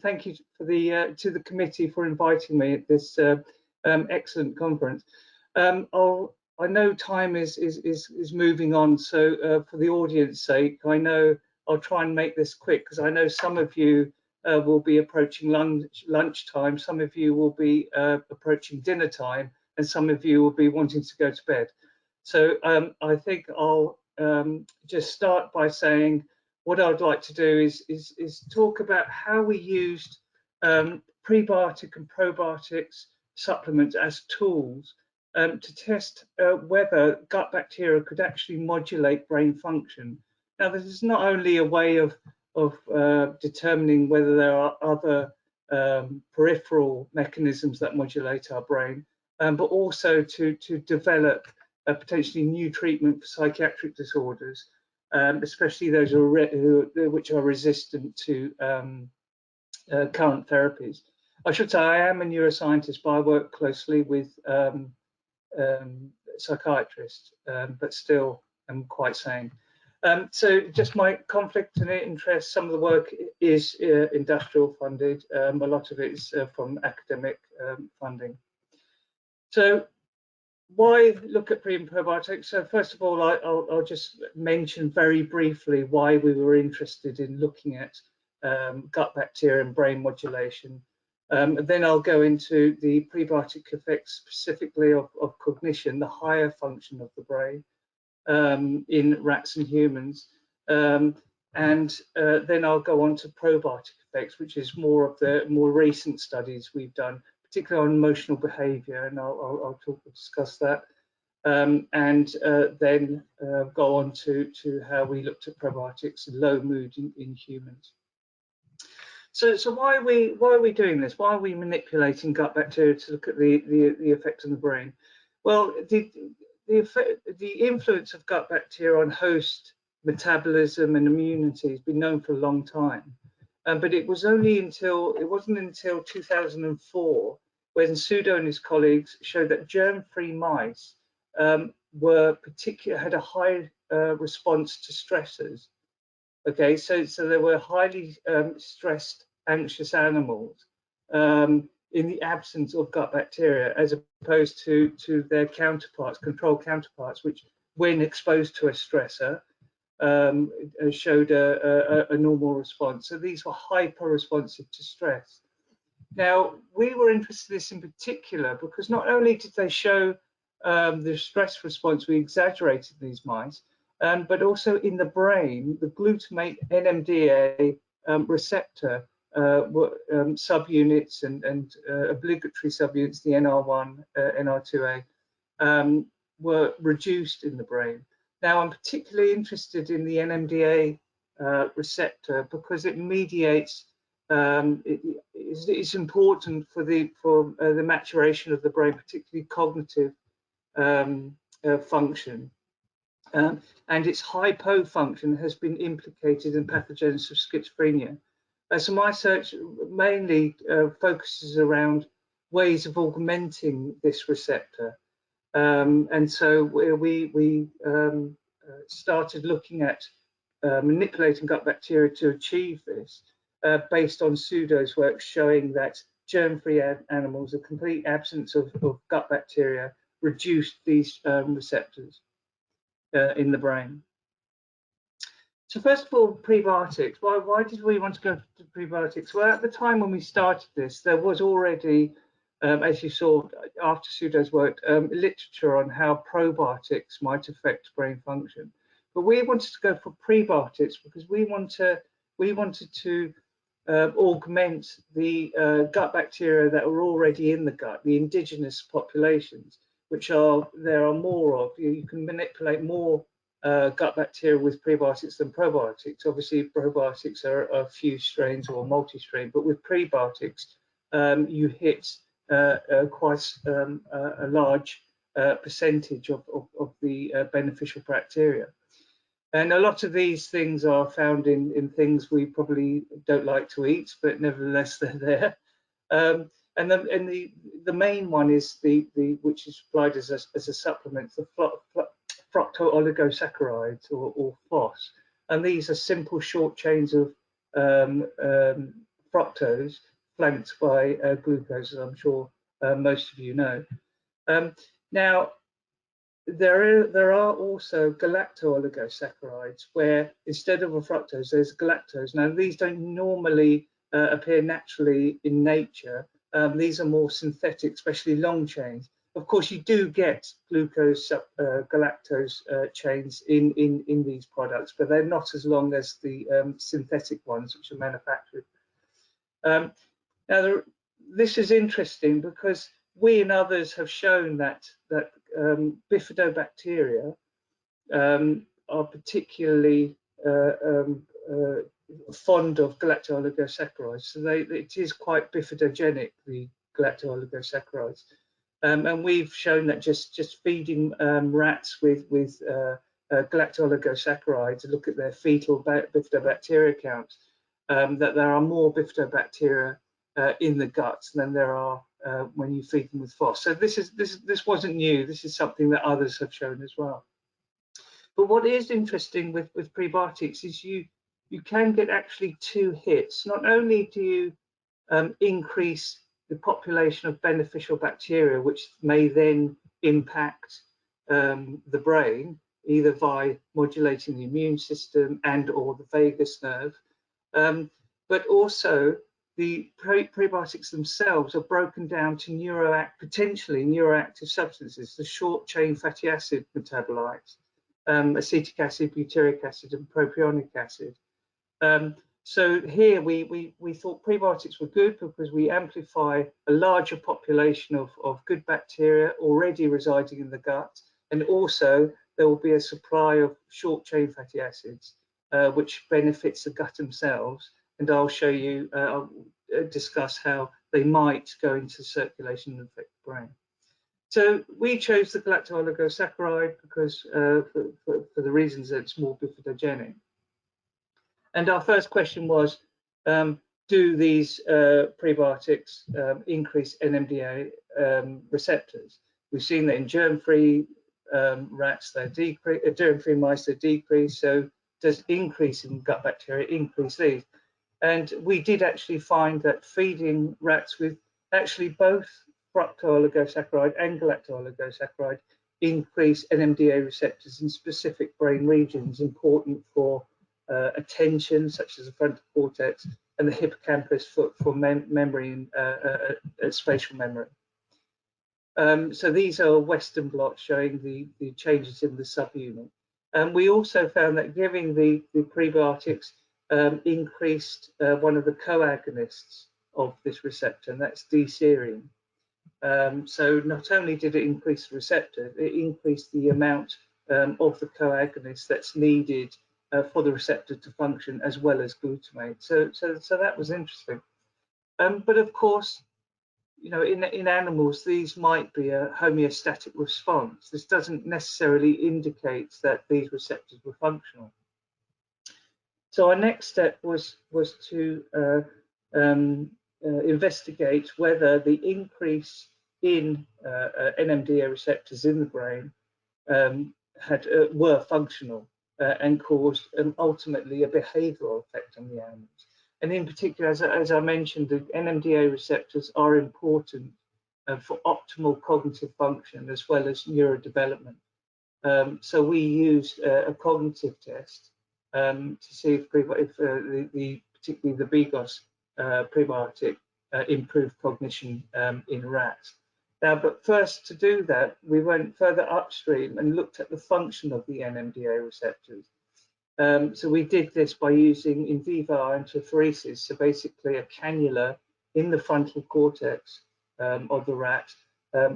thank you for the to the committee for inviting me at this excellent conference. I know time is moving on, so for the audience sake, I know I'll try and make this quick because I know some of you will be approaching lunchtime, some of you will be approaching dinner time, and some of you will be wanting to go to bed. So I think I'll just start by saying what I'd like to do is talk about how we used prebiotic and probiotics supplements as tools to test whether gut bacteria could actually modulate brain function. Now, this is not only a way of determining whether there are other peripheral mechanisms that modulate our brain, but also to develop a potentially new treatment for psychiatric disorders, especially those which are resistant to current therapies. I should say I am a neuroscientist, but I work closely with psychiatrists, but still am quite sane. So just my conflict and interest, some of the work is industrial funded, a lot of it is from academic funding. So why look at pre and probiotics? So first of all, I'll just mention very briefly why we were interested in looking at gut bacteria and brain modulation. And then I'll go into the prebiotic effects specifically of cognition, the higher function of the brain in rats and humans. And then I'll go on to probiotic effects, which is more of the more recent studies we've done, particularly on emotional behavior, and I'll discuss that. And then go on to how we looked at probiotics and low mood in humans. So why are we doing this? Why are we manipulating gut bacteria to look at the effect on the brain? Well, the influence of gut bacteria on host metabolism and immunity has been known for a long time, but it wasn't until 2004 when Sudo and his colleagues showed that germ-free mice had a high response to stressors. Okay, so there were highly stressed, anxious animals in the absence of gut bacteria, as opposed to their counterparts, control counterparts, which, when exposed to a stressor, showed a normal response. So these were hyper responsive to stress. Now, we were interested in this in particular because not only did they show the stress response we exaggerated in these mice, but also in the brain, the glutamate NMDA receptor subunits and obligatory subunits, the NR1, NR2A, were reduced in the brain. Now, I'm particularly interested in the NMDA receptor because it mediates. It's important for the maturation of the brain, particularly cognitive function. And its hypofunction has been implicated in pathogenesis of schizophrenia. So my research mainly focuses around ways of augmenting this receptor. And so we started looking at manipulating gut bacteria to achieve this, based on Sudo's work showing that germ-free animals, a complete absence of gut bacteria, reduced these receptors in the brain. So first of all, prebiotics. Why did we want to go to prebiotics? Well, at the time when we started this, there was already, as you saw after Sudo's work, literature on how probiotics might affect brain function. But we wanted to go for prebiotics because we wanted to augment the gut bacteria that were already in the gut, the indigenous populations, which there are more of. You can manipulate more gut bacteria with prebiotics than probiotics. Obviously, probiotics are a few strains or multi-strain, but with prebiotics, you hit quite a large percentage of the beneficial bacteria. And a lot of these things are found in things we probably don't like to eat, but nevertheless they're there. And the main one is which is supplied as a supplement, the fructooligosaccharides or FOS, and these are simple short chains of fructose flanked by glucose, as I'm sure most of you know. Now, there are also galacto-oligosaccharides where instead of a fructose, there's galactose. Now, these don't normally appear naturally in nature. These are more synthetic, especially long chains. Of course, you do get glucose galactose chains in these products, but they're not as long as the synthetic ones which are manufactured. Now, this is interesting because we and others have shown that bifidobacteria are particularly fond of galacto-oligosaccharides. So it is quite bifidogenic, the galacto-oligosaccharides. And we've shown that just feeding rats with galacto-oligosaccharides, look at their fetal bifidobacteria counts, that there are more bifidobacteria in the guts than there are when you feed them with FOS. So this wasn't new. This is something that others have shown as well. But what is interesting with prebiotics is you can get actually two hits. Not only do you increase the population of beneficial bacteria, which may then impact the brain, either by modulating the immune system and or the vagus nerve, but also the prebiotics themselves are broken down to potentially neuroactive substances, the short chain fatty acid metabolites, acetic acid, butyric acid, and propionic acid. So here we thought prebiotics were good because we amplify a larger population of good bacteria already residing in the gut, and also there will be a supply of short chain fatty acids, which benefits the gut themselves. And I'll show you, I'll discuss how they might go into circulation and affect the brain. So we chose the galacto-oligosaccharide because for the reasons that it's more bifidogenic. And our first question was, do these prebiotics increase NMDA receptors? We've seen that in germ-free rats, they decrease, germ-free mice, they decrease. So does increase in gut bacteria increase these? And we did actually find that feeding rats with actually both fructo-oligosaccharide and galacto-oligosaccharide increase NMDA receptors in specific brain regions important for attention, such as the frontal cortex, and the hippocampus for memory and spatial memory. So these are Western blots showing the changes in the subunit. We also found that giving the prebiotics increased one of the co-agonists of this receptor, and that's D-serine. So not only did it increase the receptor, it increased the amount of the co-agonist that's needed for the receptor to function, as well as glutamate. So that was interesting. But of course, you know, in animals, these might be a homeostatic response. This doesn't necessarily indicate that these receptors were functional. So our next step was to investigate whether the increase in NMDA receptors in the brain were functional and caused ultimately a behavioural effect on the animals. And in particular, as I mentioned, the NMDA receptors are important for optimal cognitive function as well as neurodevelopment. So we used a cognitive test to see if particularly the BGOS prebiotic improved cognition in rats. Now, but first to do that, we went further upstream and looked at the function of the NMDA receptors. So we did this by using in vivo iontophoresis, so basically a cannula in the frontal cortex of the rat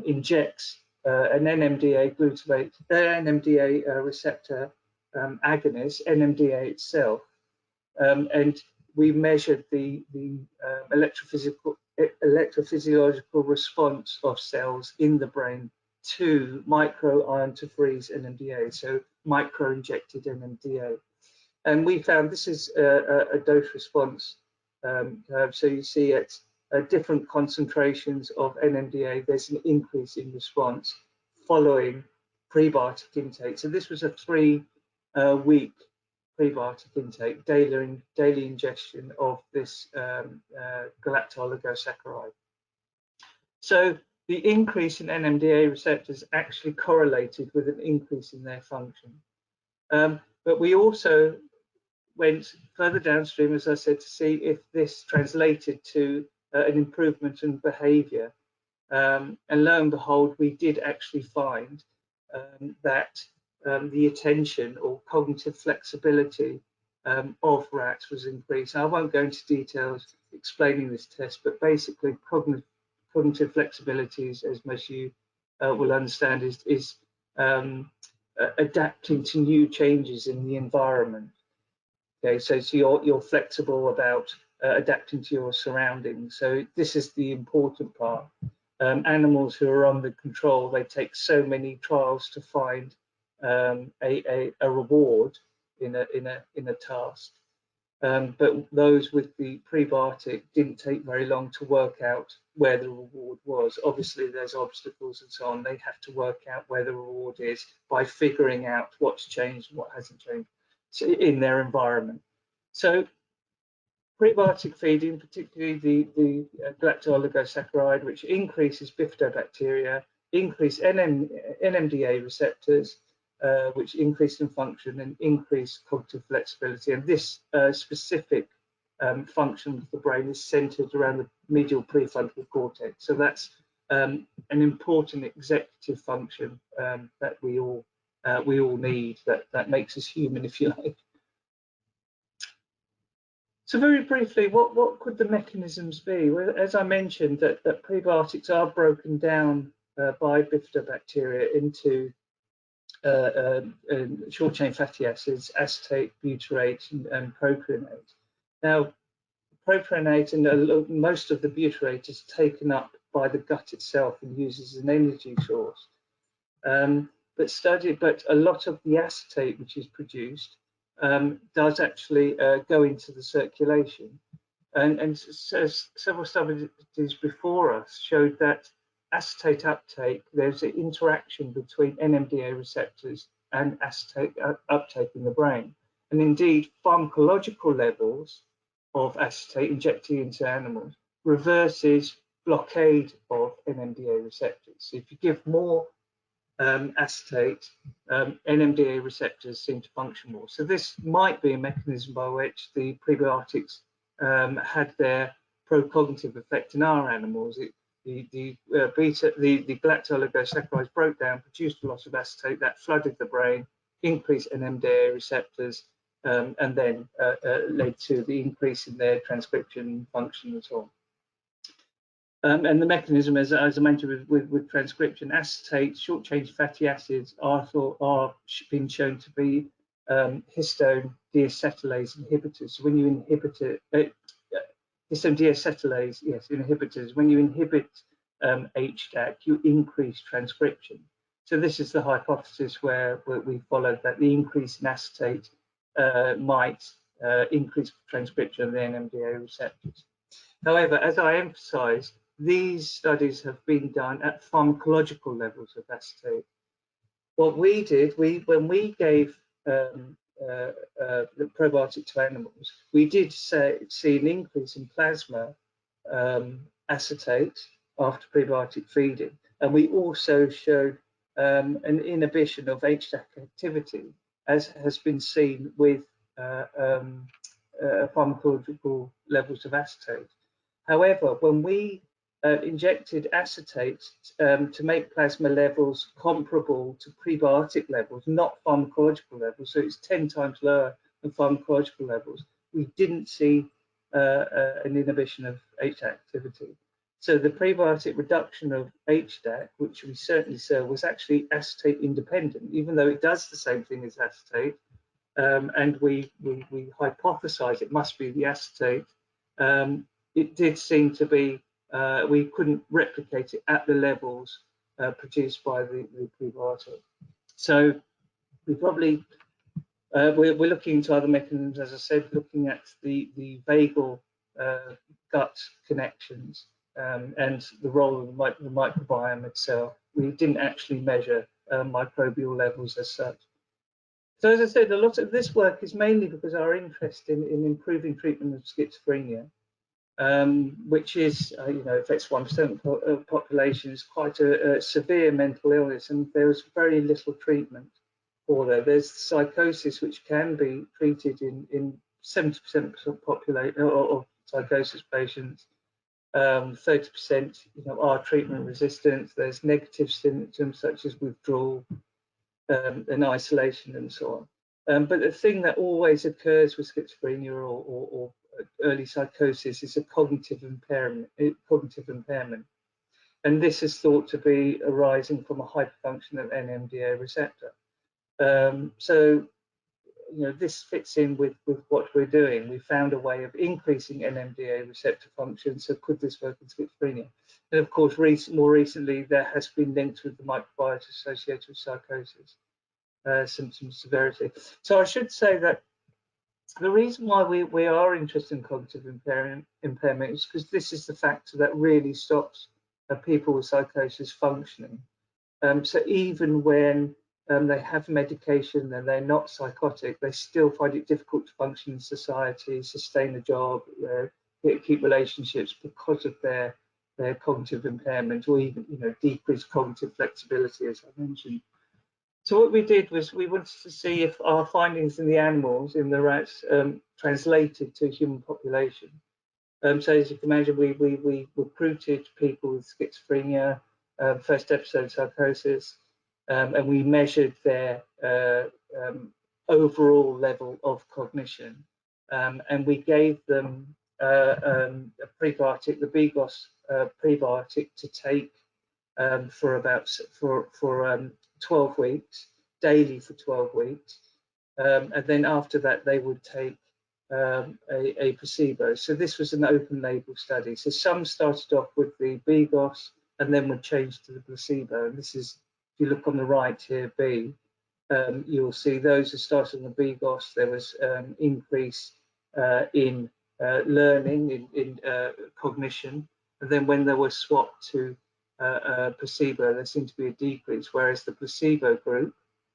injects an NMDA glutamate, NMDA receptor agonist, NMDA itself, and we measured the electrophysiological response of cells in the brain to micro-iontophoresis NMDA, so micro-injected NMDA. And we found this is a dose response curve. So you see at different concentrations of NMDA, there's an increase in response following prebiotic intake. So this was a 3-week prebiotic intake, daily ingestion of this galacto-oligosaccharide. So the increase in NMDA receptors actually correlated with an increase in their function. But we also went further downstream, as I said, to see if this translated to an improvement in behavior. And lo and behold, we did actually find that the attention or cognitive flexibility of rats was increased. I won't go into details explaining this test, but basically cognitive flexibility, as most of you will understand, is adapting to new changes in the environment. Okay, so you're flexible about adapting to your surroundings. So this is the important part. Animals who are under control, they take so many trials to find a reward in a task. But those with the prebiotic didn't take very long to work out where the reward was. Obviously, there's obstacles and so on. They have to work out where the reward is by figuring out what's changed and what hasn't changed in their environment. So prebiotic feeding, particularly the galacto-oligosaccharide, which increases bifidobacteria, increase NMDA receptors, which increase in function and increase cognitive flexibility. And this specific function of the brain is centered around the medial prefrontal cortex. So that's an important executive function that we all need, that makes us human, if you like. So very briefly, what could the mechanisms be? Well, as I mentioned, that prebiotics are broken down by bifidobacteria into short-chain fatty acids, acetate, butyrate, and propionate. Now, propionate and most of the butyrate is taken up by the gut itself and used as an energy source. But a lot of the acetate which is produced does actually go into the circulation. And several studies before us showed that acetate uptake, there's an interaction between NMDA receptors and acetate uptake in the brain. And indeed, pharmacological levels of acetate injected into animals reverses blockade of NMDA receptors. So if you give more acetate, NMDA receptors seem to function more. So this might be a mechanism by which the prebiotics had their pro-cognitive effect in our animals. The galacto-oligosaccharides broke down, produced a lot of acetate that flooded the brain, increased NMDA receptors, and then led to the increase in their transcription function and so on. And the mechanism, as I mentioned with transcription, acetate, short-chain fatty acids are been shown to be histone deacetylase inhibitors. So when you inhibit it, histone deacetylase, yes, inhibitors. When you inhibit HDAC, you increase transcription. So this is the hypothesis where we followed that the increase in acetate might increase transcription of the NMDA receptors. However, as I emphasized, these studies have been done at pharmacological levels of acetate. What we did, when we gave the probiotic to animals, we did see an increase in plasma acetate after prebiotic feeding, and we also showed an inhibition of HDAC activity, as has been seen with pharmacological levels of acetate. However, when we injected acetate to make plasma levels comparable to prebiotic levels, not pharmacological levels, so it's 10 times lower than pharmacological levels, we didn't see an inhibition of HDAC activity. So the prebiotic reduction of HDAC, which we certainly saw, was actually acetate independent, even though it does the same thing as acetate. And we hypothesize it must be the acetate. It did seem to be, we couldn't replicate it at the levels produced by the prebiotic. So we probably, we're looking into other mechanisms, as I said, looking at the vagal gut connections and the role of the microbiome itself. We didn't actually measure microbial levels as such. So as I said, a lot of this work is mainly because our interest in improving treatment of schizophrenia, which is, affects 1% of population, is quite a severe mental illness, and there's very little treatment for that. There's psychosis, which can be treated in 70% of population of psychosis patients. 30% are treatment resistant. There's negative symptoms such as withdrawal and isolation and so on. But the thing that always occurs with schizophrenia or early psychosis is a cognitive impairment. And this is thought to be arising from a hyperfunction of NMDA receptor. So this fits in with what we're doing. We found a way of increasing NMDA receptor function, so could this work in schizophrenia? And of course, more recently, there has been links with the microbiota associated with psychosis, symptom severity. So I should say that the reason why we are interested in cognitive impairment is because this is the factor that really stops people with psychosis functioning. So even when they have medication and they're not psychotic, they still find it difficult to function in society, sustain a job, keep relationships because of their cognitive impairment, or even decreased cognitive flexibility, as I mentioned. So what we did was we wanted to see if our findings in the animals, in the rats, translated to human population. So as you can imagine, we recruited people with schizophrenia, first episode of psychosis, and we measured their overall level of cognition, and we gave them a prebiotic, the Bigos prebiotic, to take for 12 weeks, daily for 12 weeks, and then after that they would take a placebo. So this was an open label study. So some started off with the Bigos and then would change to the placebo. And this is, if you look on the right here, B, you'll see those who started on the Bigos, there was increase in learning, in cognition. And then when they were swapped to placebo, there seemed to be a decrease, whereas the placebo group,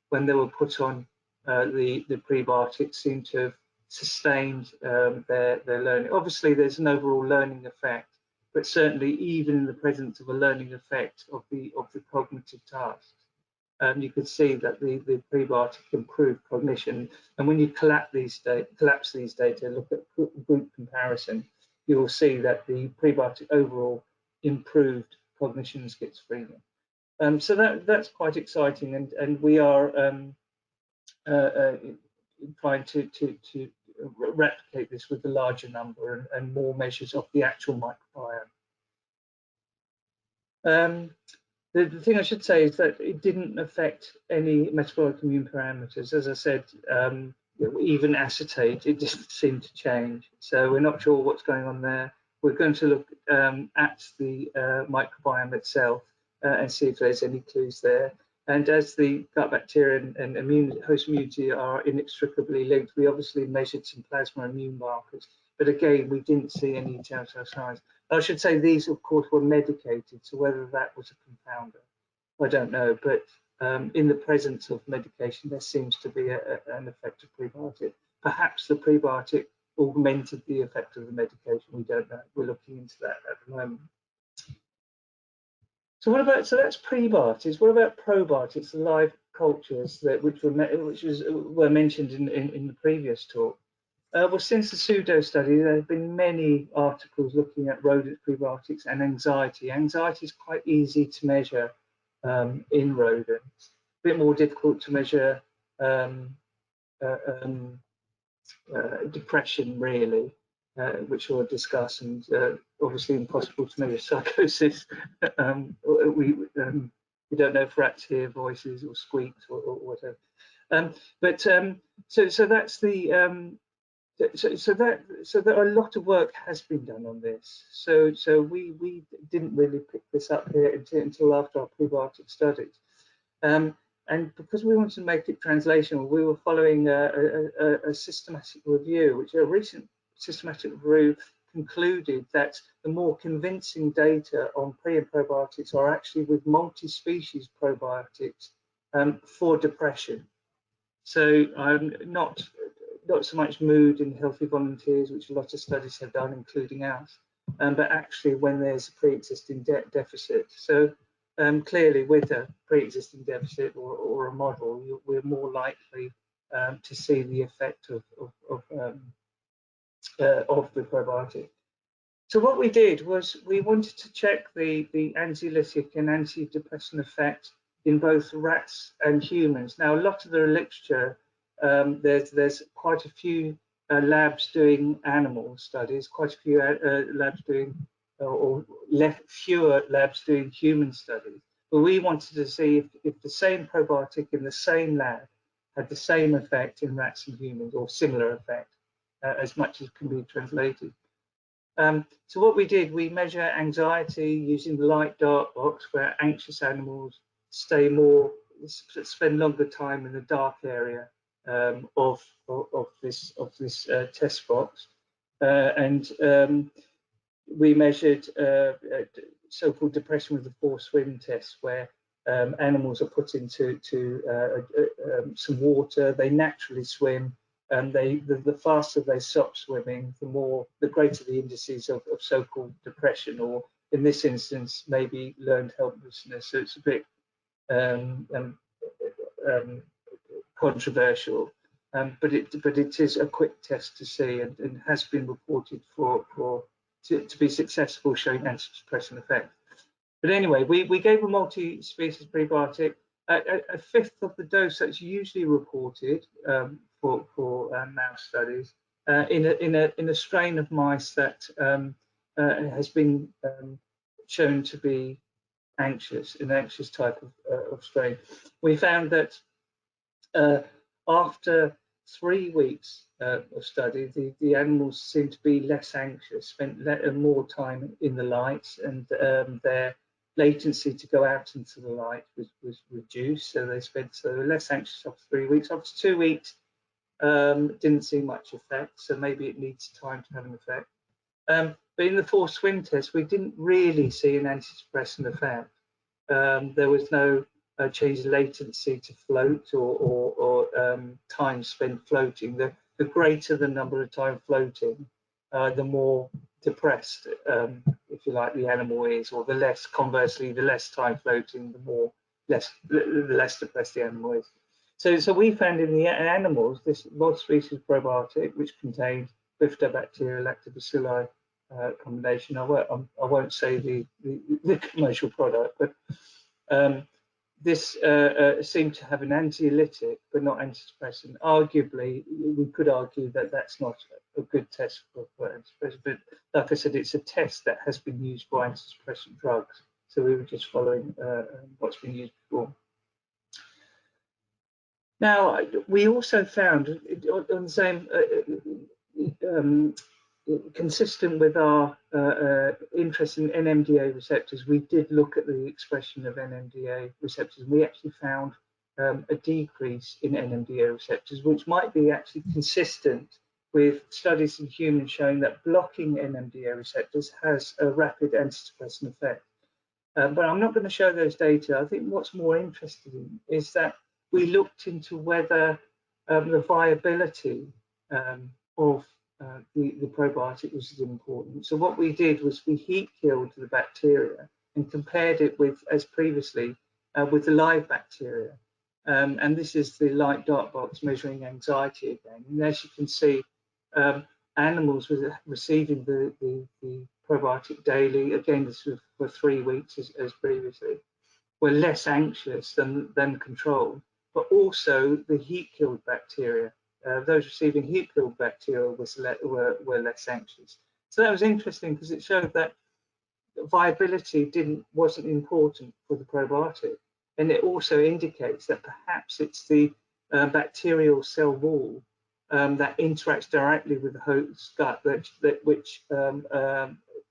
when they were put on the prebiotics, seemed to have sustained their learning. Obviously, there's an overall learning effect, but certainly even in the presence of a learning effect of the cognitive tasks, you could see that the prebiotic improved cognition. And when you collapse these data, look at group comparison, you will see that the prebiotic overall improved cognition in schizophrenia. So that's quite exciting, and we are trying to replicate this with a larger number and more measures of the actual microbiome. The thing I should say is that it didn't affect any metabolic immune parameters. As I said, even acetate, it didn't seem to change. So we're not sure what's going on there. We're going to look at the microbiome itself and see if there's any clues there. And as the gut bacteria and host immunity are inextricably linked, we obviously measured some plasma immune markers. But again, we didn't see any telltale signs. I should say these, of course, were medicated, so whether that was a compounder, I don't know. But in the presence of medication, there seems to be an effect of prebiotic. Perhaps the prebiotic augmented the effect of the medication. We don't know. We're looking into that at the moment. So that's prebiotics. What about probiotics, the live cultures which were mentioned in the previous talk? Well, since the pseudo study, there have been many articles looking at rodent prebiotics and anxiety. Anxiety is quite easy to measure in rodents. A bit more difficult to measure depression, really, which we'll discuss, and obviously impossible to measure psychosis. We don't know if rats hear voices or squeaks or whatever. So that's the so that a lot of work has been done on this. So we didn't really pick this up here until after our prebiotic studies. And because we wanted to make it translational, we were following a systematic review, which a recent systematic review concluded that the more convincing data on pre and probiotics are actually with multi-species probiotics for depression. So not so much mood in healthy volunteers, which a lot of studies have done, including ours, but actually when there's a pre-existing deficit. So clearly, with a pre-existing deficit or a model, we're more likely to see the effect of the probiotic. So what we did was we wanted to check the anxiolytic and antidepressant effect in both rats and humans. Now, a lot of the literature, there's quite a few labs doing animal studies, quite a few labs doing, or fewer labs doing human studies. But we wanted to see if the same probiotic in the same lab had the same effect in rats and humans, or similar effect, as much as can be translated. So what we did, we measure anxiety using the light dark box, where anxious animals spend longer time in the dark area of this test box, and we measured so-called depression with the forced swim test, where animals are put into some water. They naturally swim, and the faster they stop swimming, the greater the indices of so-called depression, or in this instance, maybe learned helplessness. So it's a bit controversial, but it is a quick test to see, and has been reported to be successful, showing antidepressant effect. But anyway, we gave a multi-species prebiotic, a fifth of the dose that's usually reported for mouse studies, in a strain of mice that has been shown to be anxious, an anxious type of strain. We found that after 3 weeks of study, the animals seemed to be less anxious, spent more time in the light, and their latency to go out into the light was reduced. So they were less anxious after 3 weeks. After 2 weeks, didn't see much effect. So maybe it needs time to have an effect. But in the forced swim test, we didn't really see an antidepressant effect. There was no change in latency to float or time spent floating. The greater the number of time floating, the more depressed, if you like, the animal is, or the less, conversely, the less time floating, the less depressed the animal is. So we found in the animals this multi-species probiotic, which contained bifidobacteria lactobacilli combination. I won't say the commercial product, but this seemed to have an anxiolytic but not antidepressant. Arguably, we could argue that that's not a good test for antidepressant, but like I said, it's a test that has been used for antidepressant drugs. So we were just following what's been used before. Now, we also found on the same, consistent with our interest in NMDA receptors, we did look at the expression of NMDA receptors, and we actually found a decrease in NMDA receptors, which might be actually consistent with studies in humans showing that blocking NMDA receptors has a rapid antidepressant effect. But I'm not going to show those data. I think what's more interesting is that we looked into whether the viability of the probiotic was important. So what we did was we heat killed the bacteria and compared it with, as previously, with the live bacteria. And this is the light dark box measuring anxiety again. And as you can see, animals receiving the probiotic daily, again, this was for 3 weeks as previously, were less anxious than control, but also the heat-killed bacteria. Those receiving heat-killed bacteria were less anxious. So that was interesting because it showed that viability wasn't important for the probiotic, and it also indicates that perhaps it's the bacterial cell wall that interacts directly with the host gut which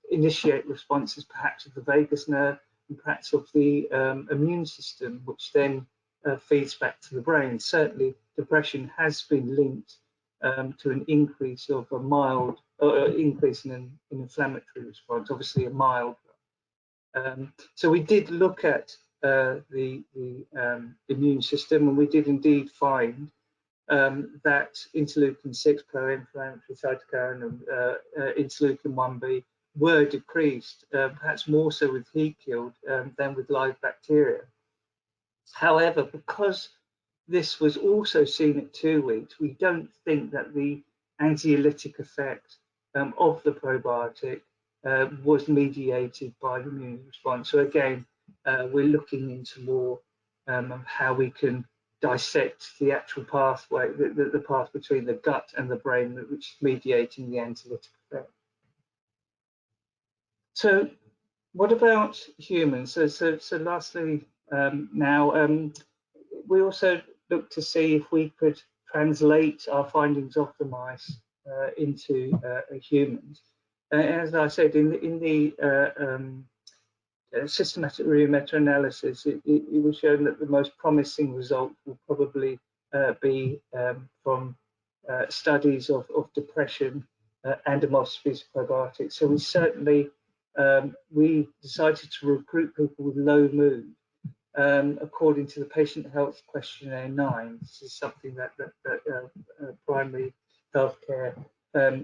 initiate responses, perhaps of the vagus nerve and perhaps of the immune system, which then feeds back to the brain. Certainly, depression has been linked to an increase of a mild increase in an inflammatory response, obviously a mild one. So we did look at the immune system, and we did indeed find that interleukin-6 pro-inflammatory cytokine and interleukin-1b were decreased, perhaps more so with heat killed than with live bacteria. However, because this was also seen at 2 weeks, we don't think that the anxiolytic effect of the probiotic was mediated by the immune response. So again, we're looking into more of how we can dissect the actual pathway, the path between the gut and the brain, which is mediating the anxiolytic effect. So what about humans? So lastly, we also looked to see if we could translate our findings of the mice into humans. As I said, in the systematic review meta-analysis, it was shown that the most promising result will probably be from studies of depression and amosophies of probiotics. So we certainly we decided to recruit people with low mood according to the Patient Health Questionnaire 9. This is something that primary healthcare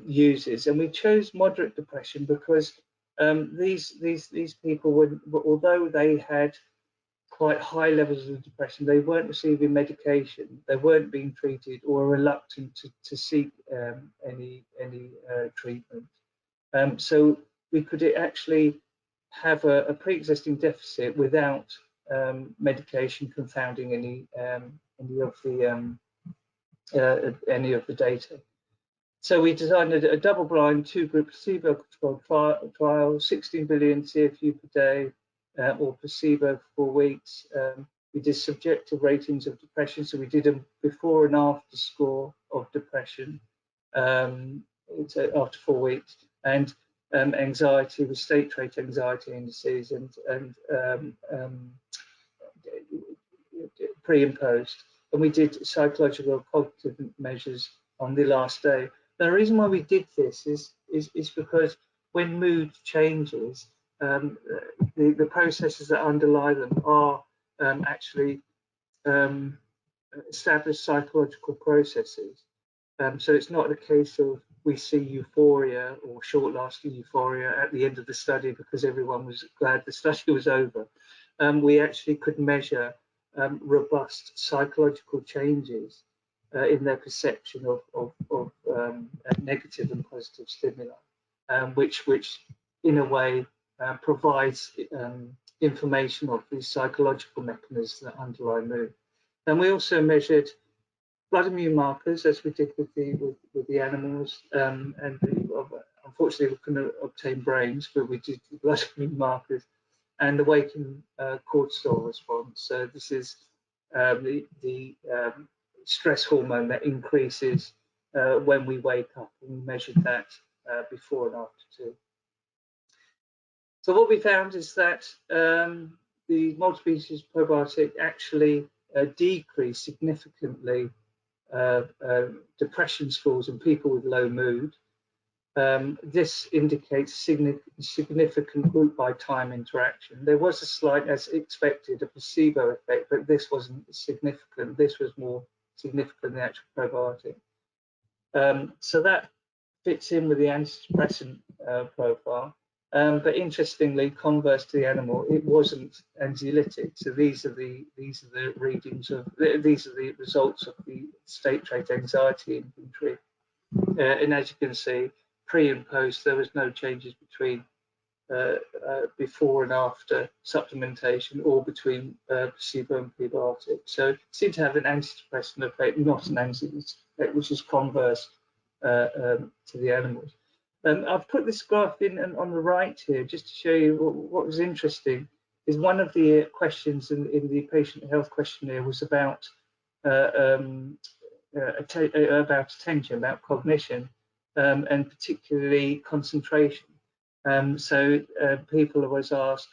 uses, and we chose moderate depression because these people were, although they had quite high levels of depression, they weren't receiving medication, they weren't being treated, or reluctant to seek any treatment. So we could actually have a pre-existing deficit without medication confounding any of the data. So we designed a double-blind, two-group placebo-controlled trial, 16 billion CFU per day, or placebo for 4 weeks. We did subjective ratings of depression, so we did a before and after score of depression after 4 weeks, and anxiety with state trait anxiety indices and pre and post. And we did psychological cognitive measures on the last day. Now, the reason why we did this is because when mood changes, the processes that underlie them are actually established psychological processes. So it's not a case of we see euphoria or short-lasting euphoria at the end of the study because everyone was glad the study was over. We actually could measure robust psychological changes in their perception of negative and positive stimuli, which in a way provides information of these psychological mechanisms that underlie mood. And we also measured blood immune markers, as we did with the animals, unfortunately we couldn't obtain brains, but we did the blood immune markers and the waking cortisol response. So this is the stress hormone that increases when we wake up, and we measured that before and after too. So what we found is that the multi-species probiotic actually decreased significantly depression scores in people with low mood. This indicates significant group by time interaction. There was a slight, as expected, a placebo effect, but this wasn't significant. This was more significant than the actual probiotic. So that fits in with the antidepressant profile. But interestingly, converse to the animal, it wasn't anxiolytic. So these are the readings of these are the results of the state trait anxiety inventory. And as you can see, pre and post, there was no changes between before and after supplementation or between placebo and prebiotic. So it seemed to have an antidepressant effect, not an anxiolytic effect, which is converse to the animals. I've put this graph in on the right here just to show you what was interesting. Is one of the questions in the patient health questionnaire was about attention, about cognition, and particularly concentration. So people was asked,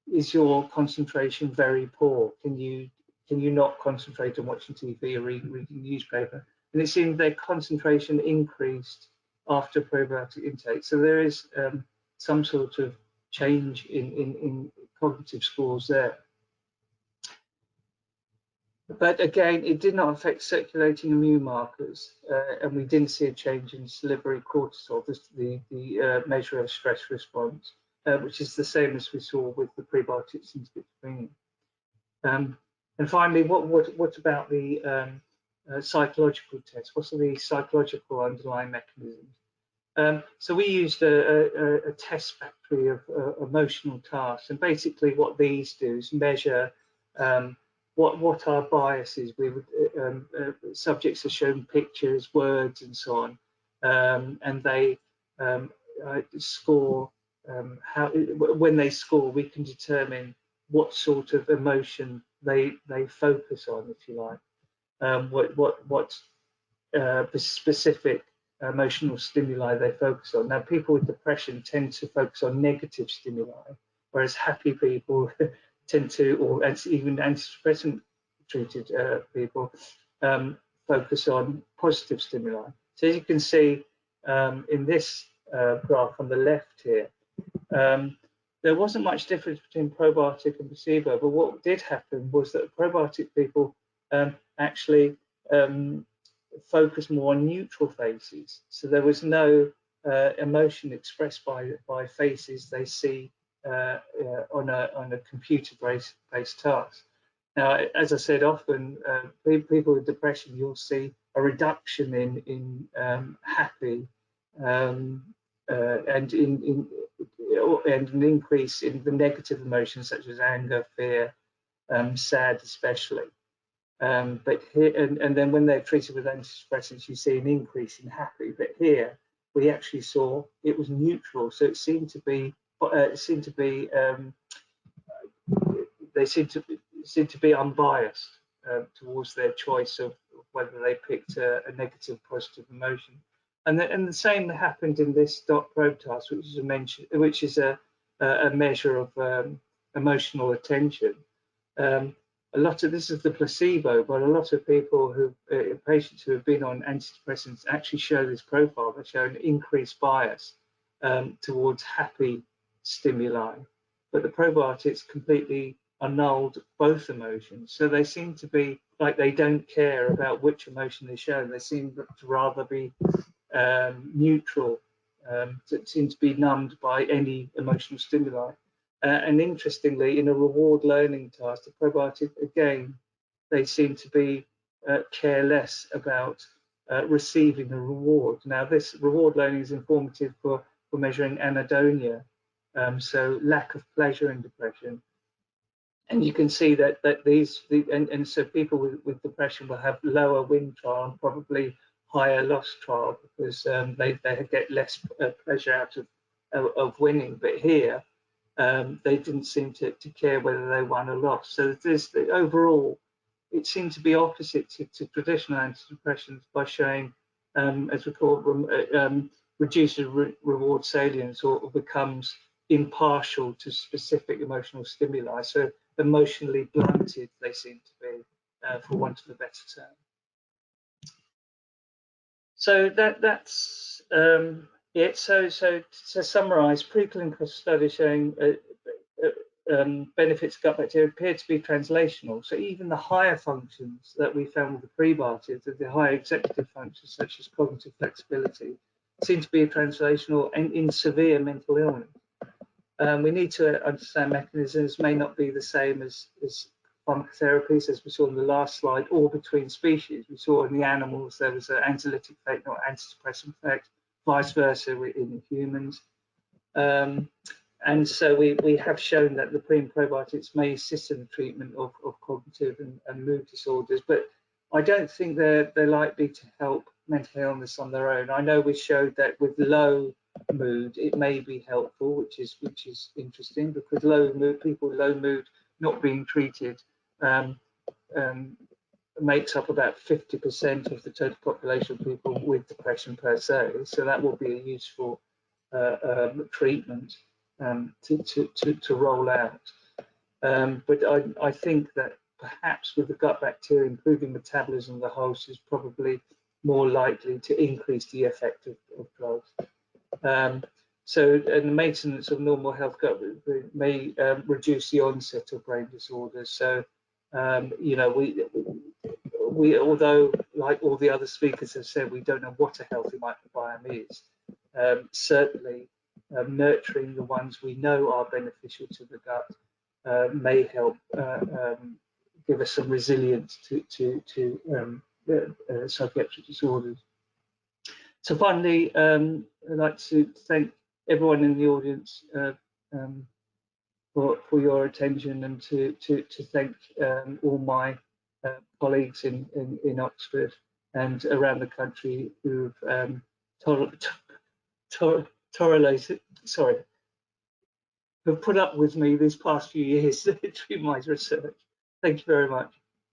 is your concentration very poor? Can you not concentrate on watching TV or reading the newspaper? And it seemed their concentration increased after probiotic intake. So there is some sort of change in cognitive scores there. But again, it did not affect circulating immune markers, and we didn't see a change in salivary cortisol, the measure of stress response, which is the same as we saw with the prebiotics in schizophrenia. And finally, what about the psychological tests? What are the psychological underlying mechanisms? So we used a test factory of emotional tasks, and basically what these do is measure what our biases. We would subjects are shown pictures, words, and so on, and they score. When they score, we can determine what sort of emotion they focus on, if you like, what specific emotional stimuli they focus on. Now, people with depression tend to focus on negative stimuli, whereas happy people tend to, or even antidepressant treated people, focus on positive stimuli. So as you can see in this graph on the left here, there wasn't much difference between probiotic and placebo, but what did happen was that probiotic people actually focus more on neutral faces. So there was no emotion expressed by faces they see on a computer-based task. Now, as I said, often people with depression, you'll see a reduction in happy and an increase in the negative emotions such as anger, fear, sad especially. But here, and then when they're treated with antidepressants, you see an increase in happy. But here, we actually saw it was neutral. So it seemed to be, they seemed to be unbiased towards their choice of whether they picked a negative, positive emotion. And the same happened in this dot probe task, which is a measure of emotional attention. A lot of this is the placebo, but a lot of people patients who have been on antidepressants actually show this profile. They show an increased bias towards happy stimuli, but the probiotics completely annulled both emotions. So they seem to be like they don't care about which emotion they show. They seem to rather be neutral, seem to be numbed by any emotional stimuli. And interestingly, in a reward learning task, the probiotic, again, they seem to be care less about receiving a reward. Now, this reward learning is informative for measuring anhedonia, so lack of pleasure in depression. And you can see that so people with depression will have lower win trial and probably higher loss trial because they get less pleasure out of winning. But here, they didn't seem to care whether they won or lost. So overall, it seemed to be opposite to traditional antidepressants by showing, as we call it, reduces reward salience or becomes impartial to specific emotional stimuli. So emotionally blunted, they seem to be, for want of a better term. So that's it. So to summarize, preclinical studies showing benefits of gut bacteria appear to be translational. So even the higher functions that we found with the prebiotics, the higher executive functions such as cognitive flexibility, seem to be translational and in severe mental illness. We need to understand mechanisms may not be the same as pharmacotherapies, as we saw in the last slide, or between species. We saw in the animals there was an anxiolytic effect, not antidepressant effect, vice versa in humans. And so we have shown that the pre and probiotics may assist in the treatment of cognitive and mood disorders, but I don't think they're likely to help mental illness on their own. I know we showed that with low mood it may be helpful, which is interesting, because people with low mood not being treated makes up about 50% of the total population of people with depression per se. So that will be a useful treatment to roll out. But I think that perhaps with the gut bacteria improving metabolism of the host is probably more likely to increase the effect of drugs. So and the maintenance of normal health gut may reduce the onset of brain disorders. So you know, although like all the other speakers have said, we don't know what a healthy microbiome is. Certainly, nurturing the ones we know are beneficial to the gut may help give us some resilience to psychiatric disorders. So finally, I'd like to thank everyone in the audience for your attention, and to thank all my colleagues in Oxford and around the country who've who've put up with me these past few years through my research. Thank you very much.